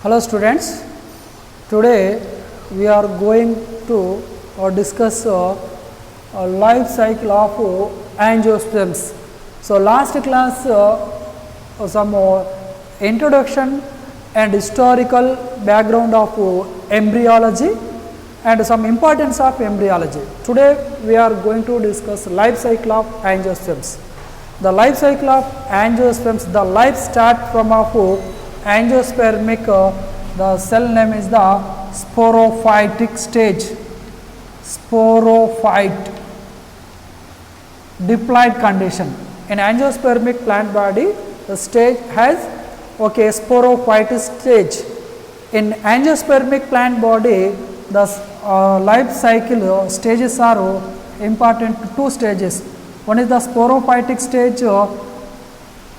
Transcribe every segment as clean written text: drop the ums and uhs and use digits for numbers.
Hello students, today we are going to discuss life cycle of angiosperms. So last class some introduction and historical background of embryology and some importance of embryology. Today we are going to discuss life cycle of angiosperms. The life cycle of angiosperms, the life start from of angiospermic, the cell name is the sporophytic stage, sporophyte, diploid condition. In angiospermic plant body, the stage has sporophyte stage. In angiospermic plant body, the life cycle stages are important, two stages. One is the sporophytic stage,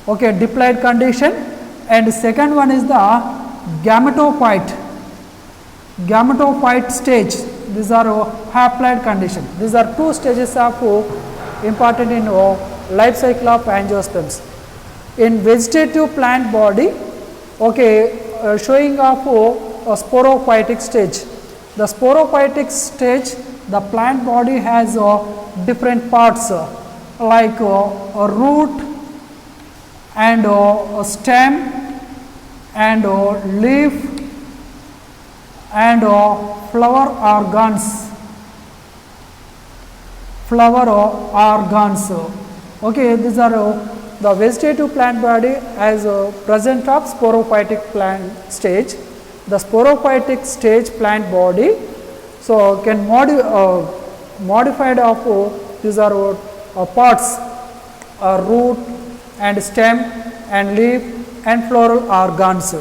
diploid condition, and second one is the gametophyte stage. These are haploid condition. These are two stages of important in life cycle of angiosperms. In vegetative plant body, showing of a sporophytic stage. The sporophytic stage, the plant body has different parts like a root and a stem and leaf and flower organs. These are the vegetative plant body as present of sporophytic plant stage. The sporophytic stage plant body, so can modified of these are parts, root and stem and leaf and floral organs.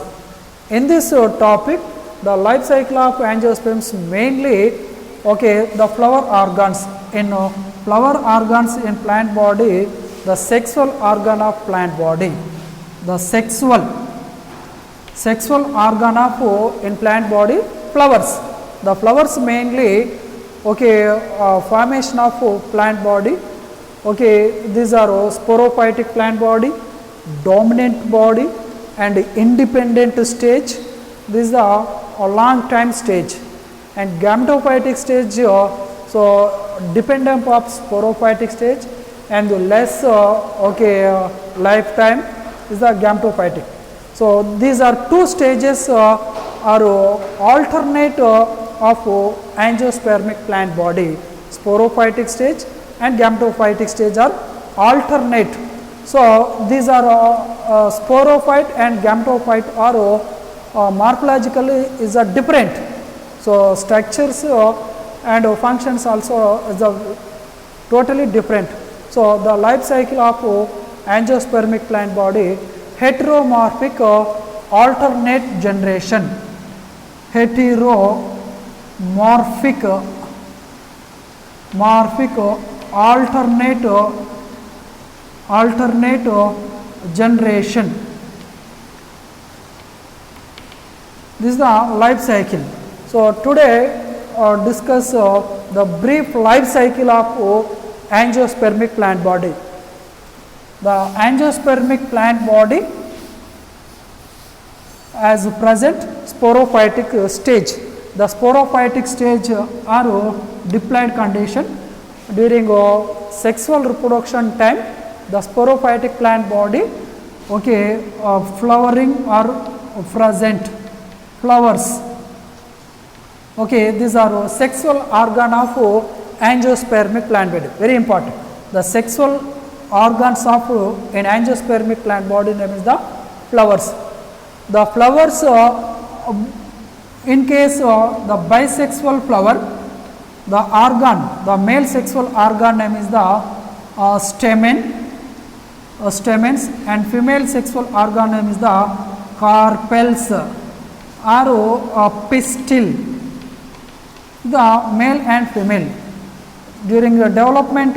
In this topic, the life cycle of angiosperms mainly the flower organs. In flower organs in plant body, the sexual organ of plant body, the sexual organ of in plant body, flowers. The flowers mainly formation of plant body. These are sporophytic plant body, dominant body and independent stage. This is a long time stage, and gametophytic stage, so dependent of sporophytic stage and less lifetime is the gametophytic. So these are two stages are alternate of angiospermic plant body. Sporophytic stage and gametophytic stage are alternate. So these are sporophyte and gametophyte are morphologically is a different. So structures and functions also is a totally different. So the life cycle of angiospermic plant body, heteromorphic alternate generation, heteromorphic alternate generation. This is the life cycle. So today discuss the brief life cycle of angiospermic plant body. The angiospermic plant body as present sporophytic stage. The sporophytic stage are diploid condition. During sexual reproduction time, the sporophytic plant body flowering are present, flowers. These are sexual organ of angiospermic plant body, very important. The sexual organs of an angiospermic plant body name is the flowers. The flowers, in case the bisexual flower, the organ, the male sexual organ name is the stamens, and female sexual organ name is the carpels or pistil. The male and female, during the development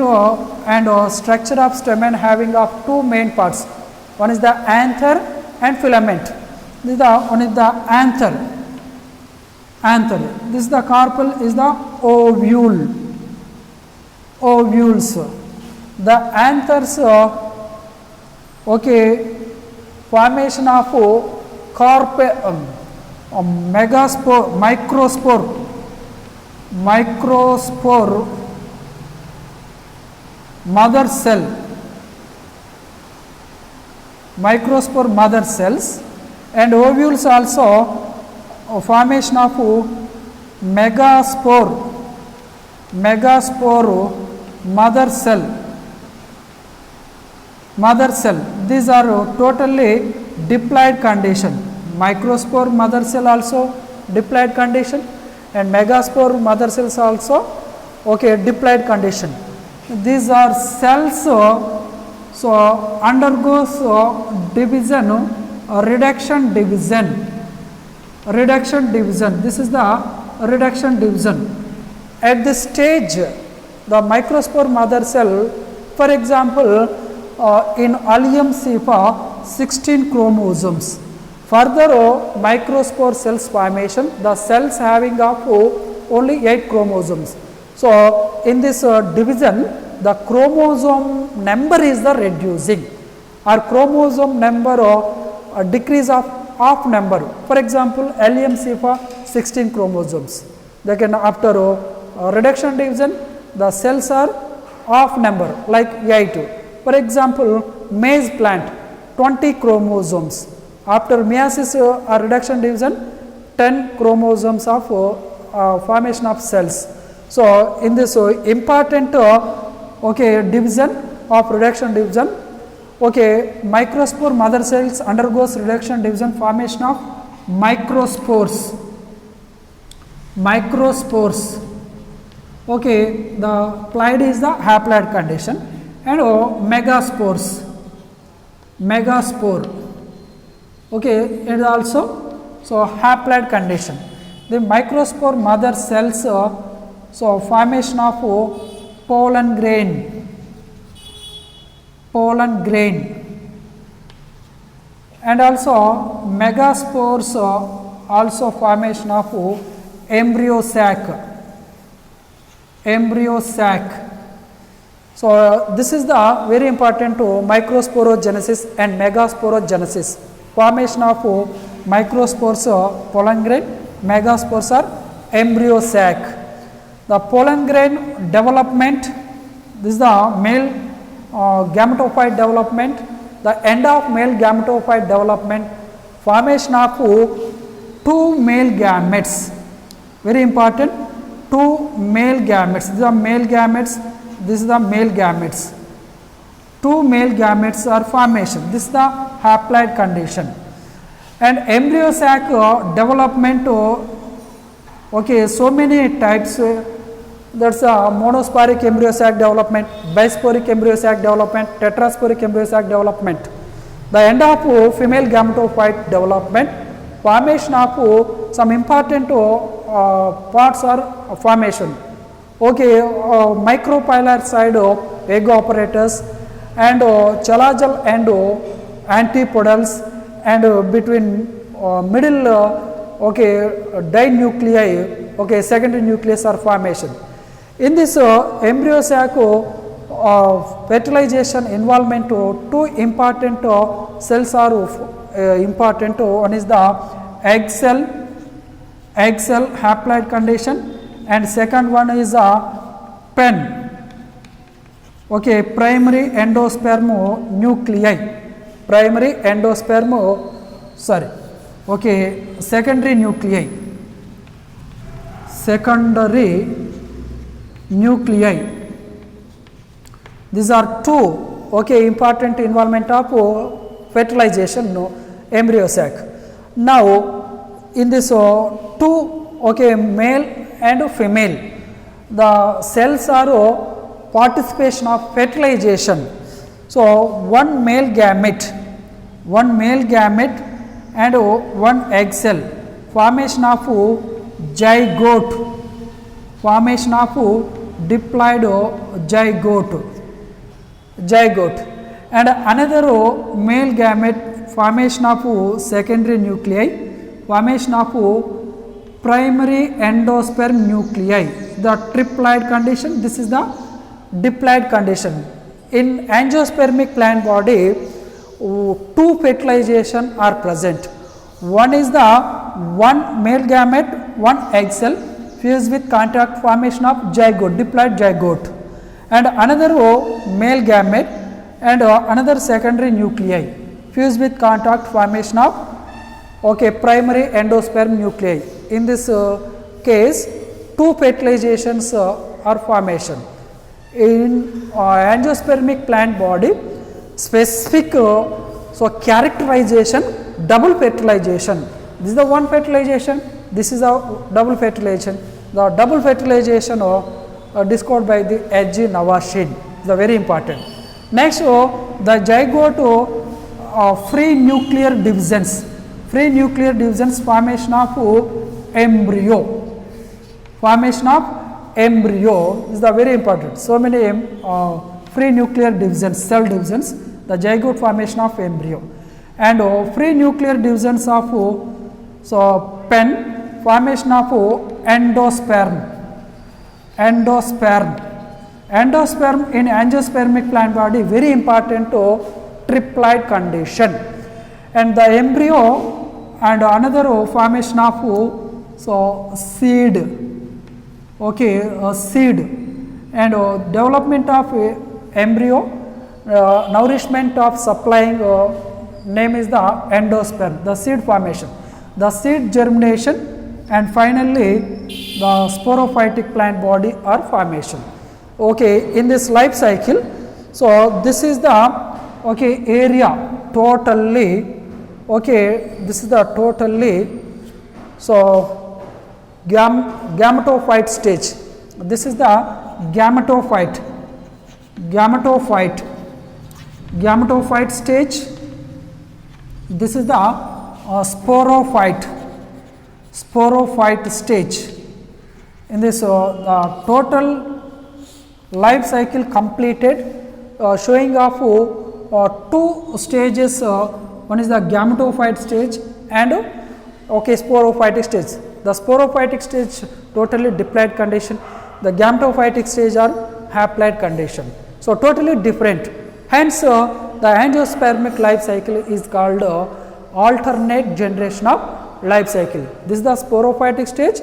and structure of stamen having of two main parts. One is the anther and filament. This is one is the anther. This is the carpel is the ovule. Ovules. The anthers formation of megaspore, microspore mother cell, microspore mother cells, and ovules also formation of megaspore mother cell. These are totally diploid condition. Microspore mother cell also diploid condition, and megaspore mother cells also diploid condition. These are cells so undergoes division, reduction division. This is the reduction division. At this stage, the microspore mother cell, for example, in Allium cepa 16 chromosomes. Further microspore cells formation, the cells having of only 8 chromosomes. So in this division, the chromosome number is the reducing, or chromosome number decrease of half number. For example, Allium cepa 16 chromosomes. Then after reduction division, the cells are half number like 8. For example, maize plant 20 chromosomes. After meiosis or reduction division, 10 chromosomes of formation of cells. So in this important division of reduction division, microspore mother cells undergoes reduction division, formation of microspores. The ploid is the haploid condition, and megaspore it is also haploid condition. The microspore mother cells formation of pollen grain, and also megaspores also formation of embryo sac. So this is the very important microsporogenesis and megasporogenesis. Formation of microspores pollen grain, megaspores are embryo sac. The pollen grain development, this is the male gametophyte development. The end of male gametophyte development, formation of 2 male gametes, very important, 2 male gametes. These are male gametes, this is the male gametes. 2 male gametes are formation. This is the haploid condition. And embryo sac development, so many types. That's monosporic embryo sac development, bisporic embryo sac development, tetrasporic embryo sac development. The end of female gametophyte development, formation of some important parts are formation. Micropylar side egg operators, and chalazal and antipodals, and between middle dinuclei, secondary nucleus are formation. In this embryo sac fertilization involvement, 2 important cells are important. One is the egg cell haploid condition, and second one is a PEN, primary endosperm nuclei, secondary nuclei. These are 2 important involvement of fertilization embryo sac. Now in this 2 male and female, the cells are participation of fertilization. So one male gamete and 1 egg cell, formation of zygote, diploid zygote, and another male gamete, formation of secondary nuclei, formation of primary endosperm nuclei, the triploid condition. This is the diploid condition. In angiospermic plant body, 2 fertilization are present. One is the one male gamete, one egg cell fused with contact formation of zygote, diploid zygote, and another male gamete and another secondary nuclei fused with contact formation of primary endosperm nuclei. In this case, two fertilizations are formation. In angiospermic plant body, specific characterization, double fertilization. This is the one fertilization, this is a double fertilization. The double fertilization discovered by the H.G. Navashin is very important. Next, the zygote free nuclear divisions. Free nuclear divisions, formation of embryo. Formation of embryo is the very important. So many free nuclear divisions, cell divisions, the zygote formation of embryo, and free nuclear divisions of pen, formation of endosperm. Endosperm in angiospermic plant body, very important triploid condition, and the embryo and another formation of seed, seed, and development of embryo, nourishment of supplying name is the endosperm, the seed formation, the seed germination, and finally the sporophytic plant body or formation. In this life cycle, so this is the area totally, this is the totally gametophyte stage. This is the gametophyte stage. This is the sporophyte stage. In this the total life cycle completed, showing of two stages. One is the gametophyte stage and sporophytic stage. The sporophytic stage totally diploid condition, the gametophytic stage are haploid condition. So totally different. Hence the angiospermic life cycle is called alternate generation of life cycle. This is the sporophytic stage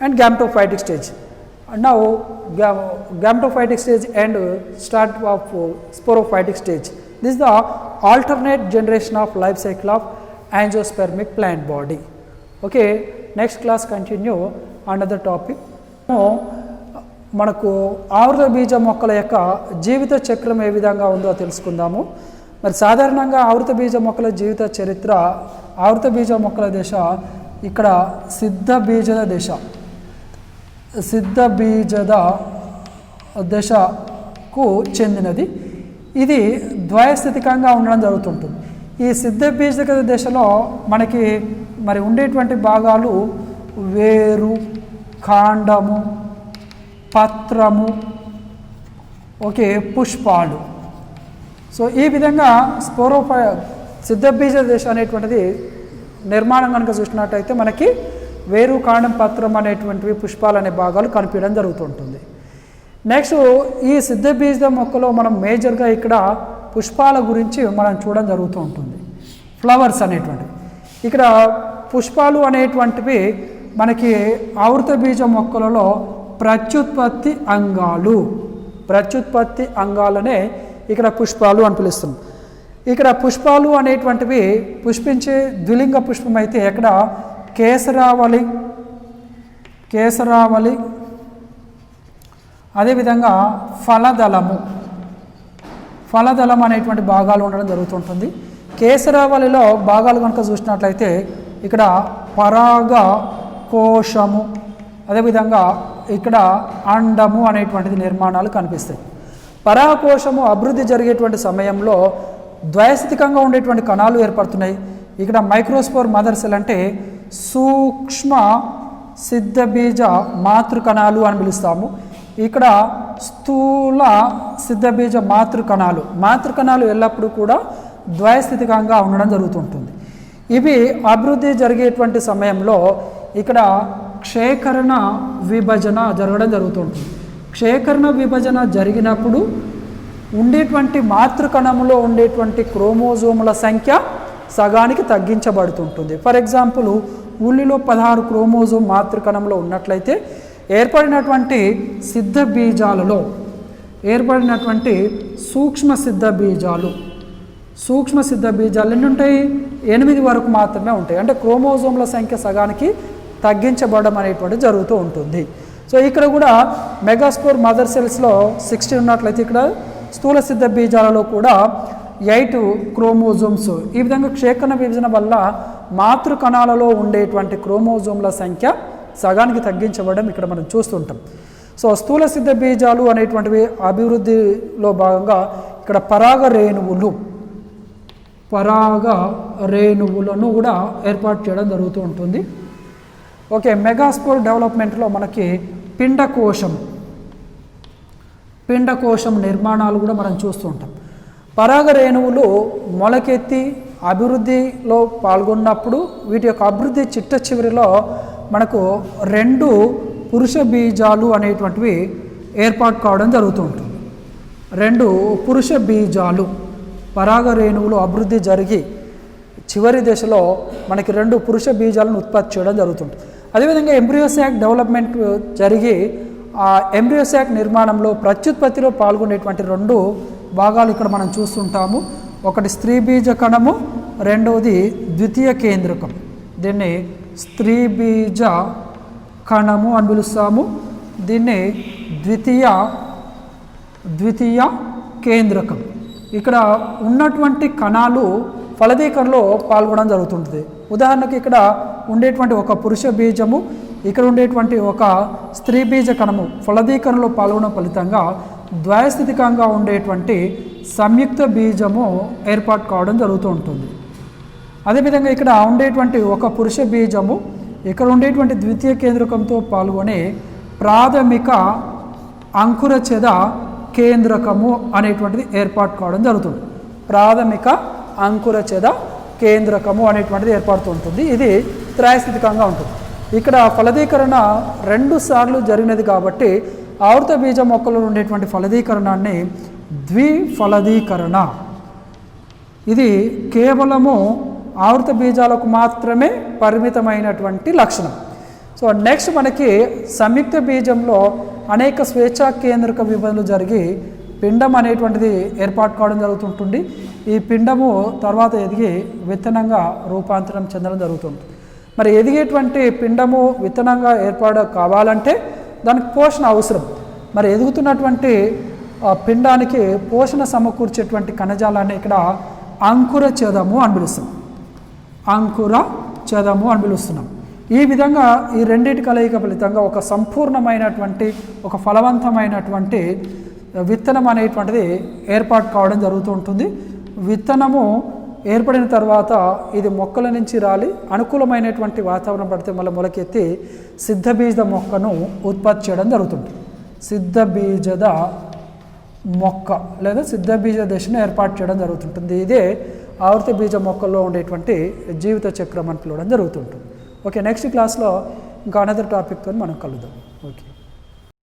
and gametophytic stage. Now gametophytic stage and start of sporophytic stage. This is the alternate generation of life cycle of angiospermic plant body. Next class continue another topic. మనకు ఆవృత బీజ మొక్కల యొక్క జీవిత చక్రం ఏ విధంగా ఉందో తెలుసుకుందాము. మరి సాధారణంగా ఆవృత బీజ మొక్కల జీవిత చరిత్ర, ఆవృత బీజ మొక్కల దశ ఇక్కడ సిద్ధ బీజద దశ, సిద్ధ బీజద దశకు చెందినది. ఇది ద్వయస్థితికంగా ఉండడం జరుగుతుంటుంది. ఈ సిద్ధ బీజద దశలో మనకి మరి ఉండేటువంటి భాగాలు వేరు, కాండము, పత్రము, పుష్పాలు. సో ఈ విధంగా సిద్ధబీజ దశ అనేటువంటిది నిర్మాణం కనుక చూసినట్టయితే మనకి వేరు, కాండం, పత్రం అనేటువంటివి పుష్పాలు అనే భాగాలు కనిపించడం జరుగుతుంటుంది. నెక్స్ట్ ఈ సిద్ధబీజ మొక్కలో మనం మేజర్గా ఇక్కడ పుష్పాల గురించి మనం చూడడం జరుగుతూ ఉంటుంది. ఫ్లవర్స్ అనేటువంటివి, ఇక్కడ పుష్పాలు అనేటువంటివి మనకి ఆవృత బీజ మొక్కలలో ప్రత్యుత్పత్తి అంగాలనే ఇక్కడ పుష్పాలు అని పిలుస్తాం. ఇక్కడ పుష్పాలు అనేటువంటివి పుష్పించే ద్విలింగ పుష్పం అయితే ఇక్కడ కేసరావళి, అదేవిధంగా ఫలదళం అనేటువంటి భాగాలు ఉండడం జరుగుతుంటుంది. కేసరావళిలో భాగాలు కనుక చూసినట్లయితే ఇక్కడ పరాగ కోశము, అదేవిధంగా ఇక్కడ అండము అనేటువంటిది నిర్మాణాలు కనిపిస్తాయి. పరాగకోశము అభివృద్ధి జరిగేటువంటి సమయంలో ద్వయస్థితికంగా ఉండేటువంటి కణాలు ఏర్పడుతున్నాయి. ఇక్కడ మైక్రోస్పోర్ మదర్ సెల్ అంటే సూక్ష్మ సిద్ధబీజ మాతృకణాలు అని పిలుస్తాము. ఇక్కడ స్థూల సిద్ధబీజ మాతృకణాలు ఎల్లప్పుడూ కూడా ద్వయస్థితికంగా ఉండడం జరుగుతుంటుంది. ఇవి అభివృద్ధి జరిగేటువంటి సమయంలో ఇక్కడ క్షేకరణ విభజన జరగడం జరుగుతుంటుంది. క్షేకరణ విభజన జరిగినప్పుడు ఉండేటువంటి మాతృకణంలో ఉండేటువంటి క్రోమోజోముల సంఖ్య సగానికి తగ్గించబడుతుంటుంది. ఫర్ ఎగ్జాంపుల్ ఉల్లిలో 16 క్రోమోజోమ్ మాతృకణంలో ఉన్నట్లయితే ఏర్పడినటువంటి సిద్ధ బీజాలలో ఏర్పడినటువంటి సూక్ష్మ సిద్ధ బీజాలు ఎన్ని ఉంటాయి? 8 వరకు మాత్రమే ఉంటాయి. అంటే క్రోమోజోమ్ల సంఖ్య సగానికి తగ్గించబడడం అనేటువంటిది జరుగుతూ ఉంటుంది. సో ఇక్కడ కూడా మెగాస్పోర్ మదర్ సెల్స్లో 16 ఉన్నట్లయితే ఇక్కడ స్థూల సిద్ధ బీజాలలో కూడా 8 క్రోమోజోమ్స్. ఈ విధంగా క్షేకణ విభజన వల్ల మాతృకణాలలో ఉండేటువంటి క్రోమోజోమ్ల సంఖ్య సగానికి తగ్గించబడడం ఇక్కడ మనం చూస్తుంటాం. సో స్థూల సిద్ధ బీజాలు అనేటువంటివి అభివృద్ధిలో భాగంగా ఇక్కడ పరాగ రేణువులను కూడా ఏర్పాటు చేయడం జరుగుతూ ఉంటుంది. ఓకే, మెగాస్పోర్ డెవలప్మెంట్లో మనకి పిండకోశం నిర్మాణాలు కూడా మనం చూస్తూ ఉంటాం. పరాగ రేణువులు మొలకెత్తి అభివృద్ధిలో పాల్గొన్నప్పుడు వీటి యొక్క అభివృద్ధి చిట్ట చివరిలో మనకు 2 పురుష బీజాలు అనేటువంటివి ఏర్పాటు కావడం జరుగుతూ ఉంటుంది. 2 పురుష బీజాలు పరాగ రేణువులు అభివృద్ధి జరిగి చివరి దశలో మనకి 2 పురుష బీజాలను ఉత్పత్తి చేయడం జరుగుతుంది. అదేవిధంగా ఎంబ్రియోసాక్ డెవలప్మెంట్ జరిగి ఆ ఎంబ్రియోసాక్ నిర్మాణంలో ప్రత్యుత్పత్తిలో పాల్గొనేటువంటి 2 భాగాలు ఇక్కడ మనం చూస్తుంటాము. ఒకటి స్త్రీ బీజ కణము, రెండవది ద్వితీయ కేంద్రకం. దీన్ని స్త్రీ బీజ కణము అని పిలుస్తాము. దీన్ని ద్వితీయ కేంద్రకం. ఇక్కడ ఉన్నటువంటి కణాలు ఫలదీకరణలో పాల్గొనడం జరుగుతుంటుంది. ఉదాహరణకి ఇక్కడ ఉండేటువంటి ఒక పురుష బీజము, ఇక్కడ ఉండేటువంటి ఒక స్త్రీ బీజ కణము ఫలదీకరణలో పాల్గొనడం ఫలితంగా ద్వయస్థితికంగా ఉండేటువంటి సంయుక్త బీజము ఏర్పాటు కావడం జరుగుతూ ఉంటుంది. అదేవిధంగా ఇక్కడ ఉండేటువంటి ఒక పురుష బీజము ఇక్కడ ఉండేటువంటి ద్వితీయ కేంద్రకంతో పాల్గొనే ప్రాథమిక అంకురఛేద కేంద్రకము అనేటువంటిది ఏర్పాటు కావడం జరుగుతుంది. ప్రాథమిక అంకురఛేద కేంద్రకము అనేటువంటిది ఏర్పడుతూ ఉంటుంది. ఇది త్రయస్థితికంగా ఉంటుంది. ఇక్కడ ఫలదీకరణ 2 సార్లు జరిగినది కాబట్టి ఆవృత బీజ మొక్కలో ఉండేటువంటి ఫలదీకరణాన్ని ద్విఫలదీకరణ, ఇది కేవలము ఆవృత బీజాలకు మాత్రమే పరిమితమైనటువంటి లక్షణం. సో నెక్స్ట్ మనకి సంయుక్త బీజంలో అనేక స్వేచ్ఛా కేంద్రక విభజనలు జరిగి పిండం అనేటువంటిది ఏర్పాటు కావడం జరుగుతుంటుంది. ఈ పిండము తర్వాత ఎదిగి విత్తనంగా రూపాంతరం చెందడం జరుగుతుంది. మరి ఎదిగేటువంటి పిండము విత్తనంగా ఏర్పాటు కావాలంటే దానికి పోషణ అవసరం. మరి ఎదుగుతున్నటువంటి పిండానికి పోషణ సమకూర్చేటువంటి కణజాలాన్ని ఇక్కడ అంకురఛేదము అని పిలుస్తున్నాం. ఈ విధంగా ఈ రెండింటి కలయిక ఫలితంగా ఒక సంపూర్ణమైనటువంటి ఒక ఫలవంతమైనటువంటి విత్తనం అనేటువంటిది ఏర్పాటు కావడం జరుగుతూ ఉంటుంది. విత్తనము ఏర్పడిన తర్వాత ఇది మొక్కల నుంచి రాలి అనుకూలమైనటువంటి వాతావరణం పడితే మళ్ళీ మొలకెత్తి సిద్ధబీజ మొక్కను ఉత్పత్తి చేయడం జరుగుతుంది. సిద్ధబీజద మొక్క లేదా సిద్ధబీజ దశను ఏర్పాటు చేయడం జరుగుతుంటుంది. ఇదే ఆవృత బీజ మొక్కల్లో ఉండేటువంటి జీవిత చక్రం అని పిలవడం జరుగుతుంటుంది. ఓకే, నెక్స్ట్ క్లాస్లో ఇంకా అనదర్ టాపిక్తో మనం కలుద్దాం.